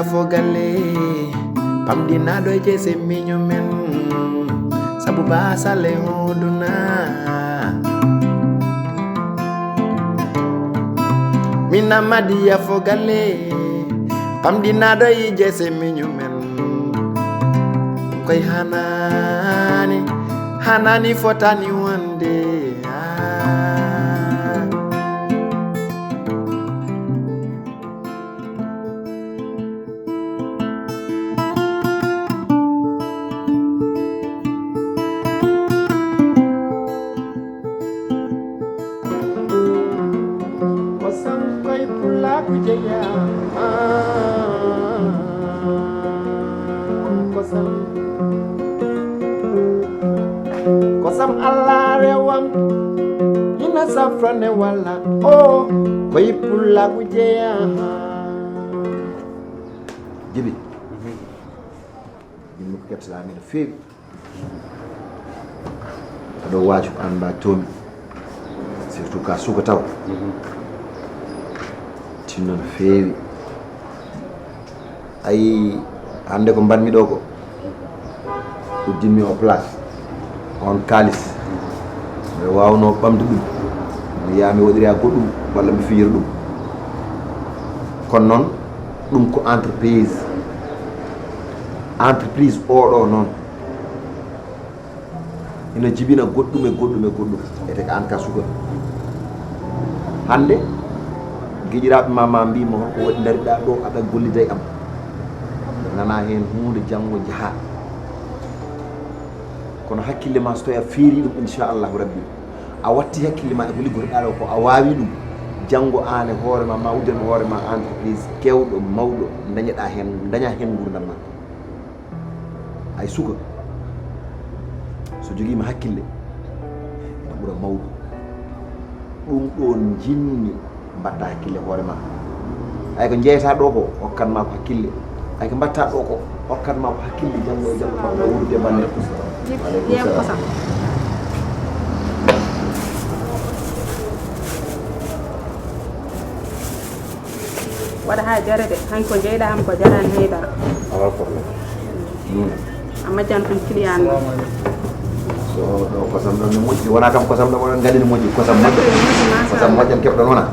fogale pamdina do jese minyo men sabu basale oduna mina madiya fogale pamdina do jese minyo men koy hanani fotani wande Kosam Allah rewam ina safrane wala oh koy pulla gujeya jibi jimu ketsalami da febi do waju anda tomi surtout ka suka taw tinno fewi ay hande ko banmi do ko uddimi o place on kalis mi wawno bamde dum mi yami wodiri a goddum walla mi fiyir dum kon non dum ko entreprise odo non ina jibina goddum ete ka an ka suga hande gijiraɓe mama mbimo ko waɗi dariɗa ɗo aɗa golliday am nana hen hunde janggo jaha kono hakkille ma so tawi a feeri ɗum inchallahu rabbi a watti hakkille ma e ko liggorɗa ɗo ko a wawi ɗum janggo an e hoorema ma uddanma hoorema entreprise kewɗo mawɗo daña hen gurdam ma ay suka so joguima hakkille ene ɓuura mawɗo ɗum ɗo jinmi mbatta hakkille hoorema ay ko jeyata ɗo ko hokkanma ko hakkille ay ko mbatta ɗo ko hokkanma ko hakkille janggo e janggo ɓaɗa wurde banne kosam waɗa ha jarede hanko jeyɗa am ko jarani haydara awa probléme a majjan ɗum client so ɗo kosam ɗon ne moƴƴi wona kam kosam ɗo oɗon gandi ne moƴƴi kosam moƴƴam keɓɗon wona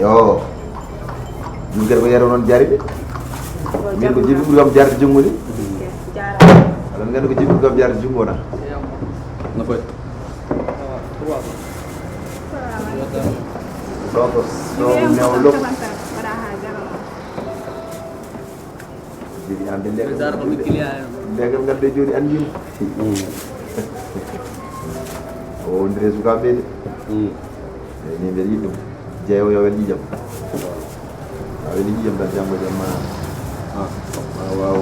yo ɗum gueɗe ko yero noon jariɓe min ko jibi ɓuuri kam jarde junggo ni aɗon gandi ko jibi ɓuuri kam jarde junggo wona no foy ɗo ko so newlo jibi ande ndegam gadde joni andima o ndire sukaɓe de ni mbeɗa yiɗi ɗum jeewo yo wel ƴiƴam a weli ƴiƴam tan janggo jam ma waw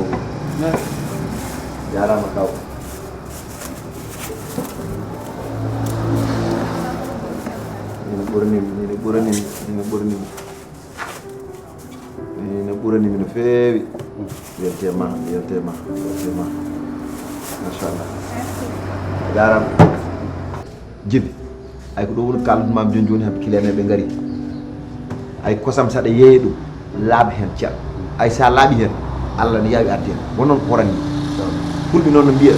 jarama kaw ene ɓuranimi no feewi weltema machallah jarama jibi ay ko ɗo woni kalduɗumam joni ham kilene ɓe gaari ay kosam saɗa yeeya ɗum laaɓa hen ceeɗa ay sa laaɓi hen Allah ne yawi arde hen wonon ko horanni fulɓe noon no mbiya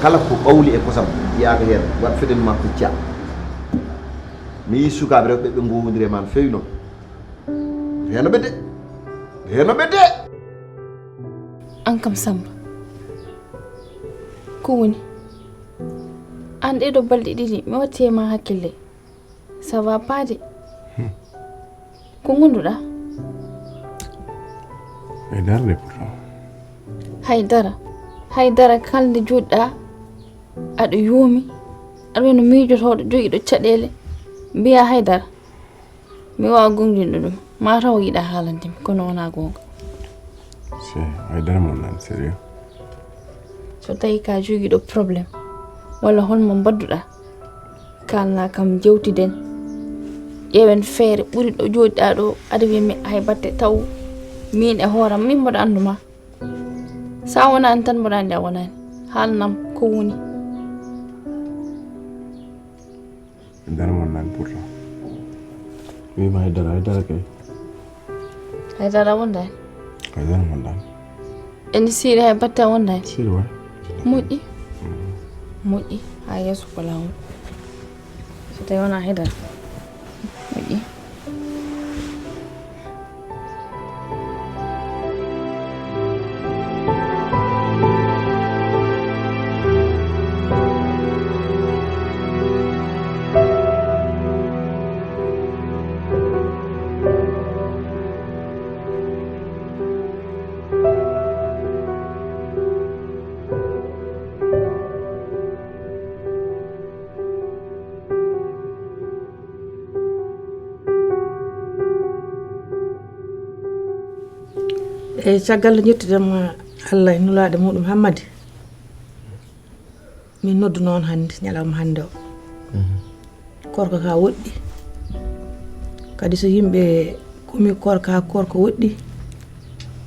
kala ko ɓawli e kosam yaaka hen wat feɗen ma kucca mi yi sukaɓe rewɓe ɓe gowodiri e ma no fewi noon heno ɓedde an kam Samba ko woni an ɗeɗo balɗe ɗiɗi mi watti e ma hakkille ça va pas de ko gonduɗa haydara kalde joɗɗa aɗa yoomi aɗa wayno miijotoɗo joguiɗo caɗele mbiya haydara mi wawa gonɗinɗo ɗum mataw yiɗa haalandemi kono wona gonga si haydara mon nan sérieux so tawi ka joguiɗo probléme walla holmo mbadduɗa kalna kam jewtiden ƴeewen feere ɓuri ɗo joɗiɗa ɗo aɗa wiya mi hay batte taw min e hooram min mboɗo anduma sa wonani tan mboɗo andi a wonani haalnam ko woni haydara mon nan pourtant wima haydara kay haydara wonday haydara wondan eni siri hay batta wonday siri wa moƴƴi ha yeeso ko lawol so tawi wona haydara moƴƴi caggal jettudema Allah e nulaade muɗum Hammadi min noddu noon hannde ñalawma hannde o korko ka woɗɗi kadi so yimɓe komi korka korko woɗɗi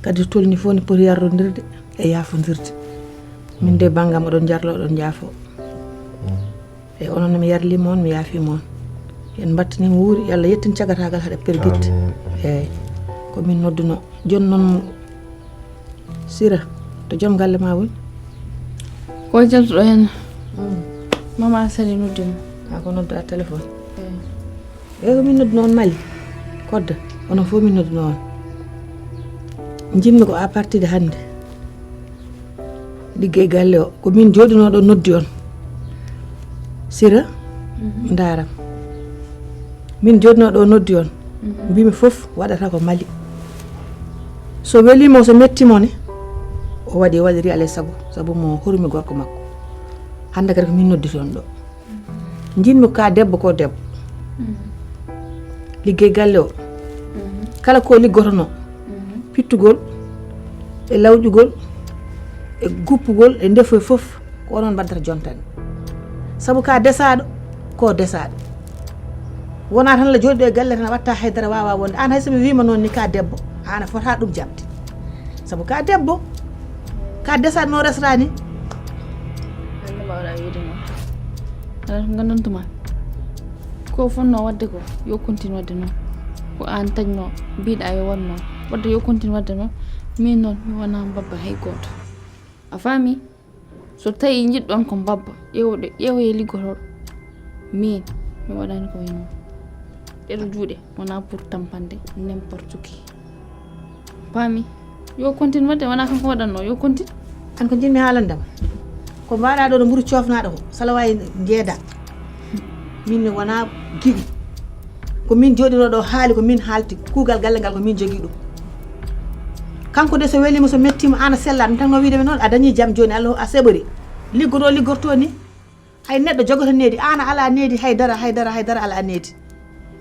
kadi so tolni fof ne poti yarrodirde e yafodirde min de banggam oɗon jarlo oɗon jaafo e onon mi yarlima on mi yaafima on en battanima wuuri yo Allah yettin cagatagal haɗa perguitte eyyi komin nodduno joni noon Sira to joom galle ma woni ko jaltuɗo hen mama sali noddimo ko noddu a téléphone eyyi ko min noddu noon Mali kodda onon fof min noddu noon jinmi ko à partir de hannde liggey galle o ko min joɗinoɗo noddi on Sira ndaram min joɗinoɗo noddi on mbimi fof waɗata ko Mali so welimo so mettimo ne o waɗiri alay sago mo hormi gorko makko hande kadi ko min noddi toon ɗo jinmi ka debbo ko debbo liggey galle o kala ko liggotono pittugol e lawƴugol e guppugol e ndefoy fof ko onon mbaddata jontani sabu ka desaɗo ko desaɗo wona tan la joɗiɗo e galle tan watta haydara wawa wonde an hay somi wima noon ni ka debbo an a fota ɗum jamde sabu ka debbo ka desaɗo no resata ni hande mbawɗa wiide noon aɗa ko gandantuma ko fonno wadde ko yo continue wadde noon ko an tañno mbiɗa yo wonno wadde yo continue wadde noon min noon mi wona babba hay goto a faami so tawi jiɗɗon ko babba ƴeewoye liggotoɗo min mi waɗani ko noon ɗeɗo juuɗe wona pour tampande n'importe qui faami yo continue wadde wona kanko waɗanno yo continue an ko jinmi haalandema ko mbaɗa ɗo ɗo ɓuuri cofnaɗo ko sala wawi jeeda min wona giɗi ko min joɗino ɗo haali ko min haalti kuugal galle ngal ko min jogui ɗum kanko de so welima so mettima an a sella ɗum tan no wiidemi noon a dañi jaam joni Allah a seɓori liggorto ni hay neɗɗo jogoto needi an a ala needi haydara ala needi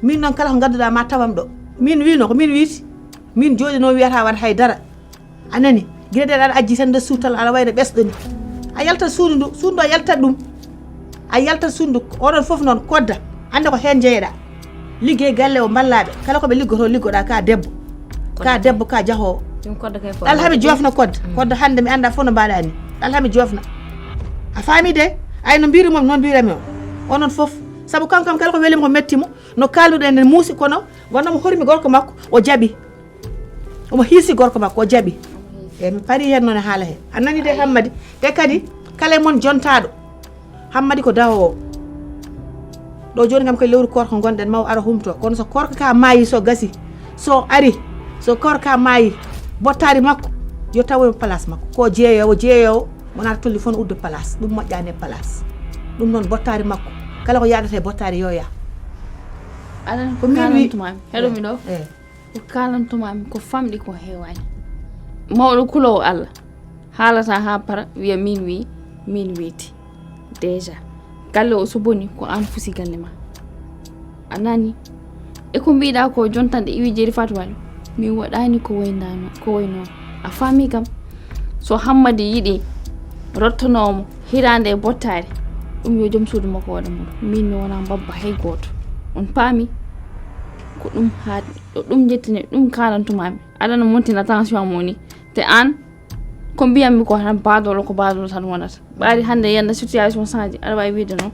min noon kala ko gadduɗa ma tawam ɗo min wino ko min wiiti min joɗino wiyata wat haydara anani gueɗe aɗa ajji tan nder suudu tal aɗa wayno ɓesɗo ni a yaltat suudu ndu a yaltat ɗum a yaltat suudu oɗon foof noon kodda ande ko hen jeeyaɗa liggey galle o ballaɓe kala koɓe liggoɗa ka debbo ka jahowo ɗal hami jofna kodda hande mi anda fof no mbaɗa ni ɗal hami jofna a faami de ay no mbirimomi noon mbirami o onon foof saabu kankam kala ko welima ko mettimo no kalduɗen ne muusi kono wonnomo hormi gorko makko o jaaɓi omo hiisi gorko makko o jaaɓi eyyi mi paari hen noon e haala he a nani de Hammadi te kadi kala mon jontaɗo Hammadi ko dawowo ɗo joni kam koye lewru korko gonɗen maw ara humto kono so korko ka maayi so gasi so ari so korko ka maayi bottari makko yo tawoymo place makko ko jeeyowo wonata tolli fof no udde place ɗum moƴƴani e place ɗum noon bottari makko kala ko yadata e bottari yo ya aɗan ko kalantumami heɗomi ɗo ko kalantumami ko famɗi ko heewani mawɗo kulowo Allah haalata ha para wiya min wiiti déjà galle o so boni ko an fusi galle ma a nani e ko mbiɗa ko jontande iwi jeeri Fatou Wali min waɗani ko wayno a faami kam so Hammadi yiɗi rottanomo hirande e bottari ɗum yo joom suudu makko waɗa muɗum min mi wona babba hay goto on paami ko ɗum haaɗi ɗo ɗum jettine ɗum kalantumami aɗana montina tension mo ni te an ko mbiyammi ko tan baadolo tan wonata ɓaari hande yanda situation change aɗa wawi wiide noon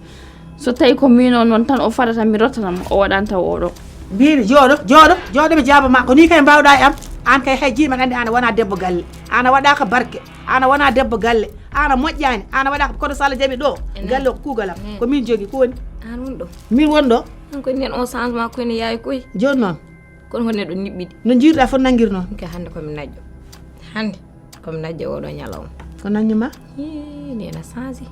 so tawi ko min on noon tan o fadata mi rottanamo o waɗani taw oɗo mbimi jooɗo mi jaabama ko ni kay mbawɗa e am an kay hay jiima andi ana wana debbo galle ana waɗaka barke ana wana debbo galle ana moƴƴani ana waɗaka kono sala jaɓi ɗo galle ko kuugalam ko min jogi ko woni an won ɗo min won ɗo an ko nen on changement ko ne yaay koy joni noon kono ko neɗɗo niɓɓiɗi no jiiruɗa fof nanguir noon ka hande komi najjo hande komi najjo oɗo ñalawma ko naññuma nena changé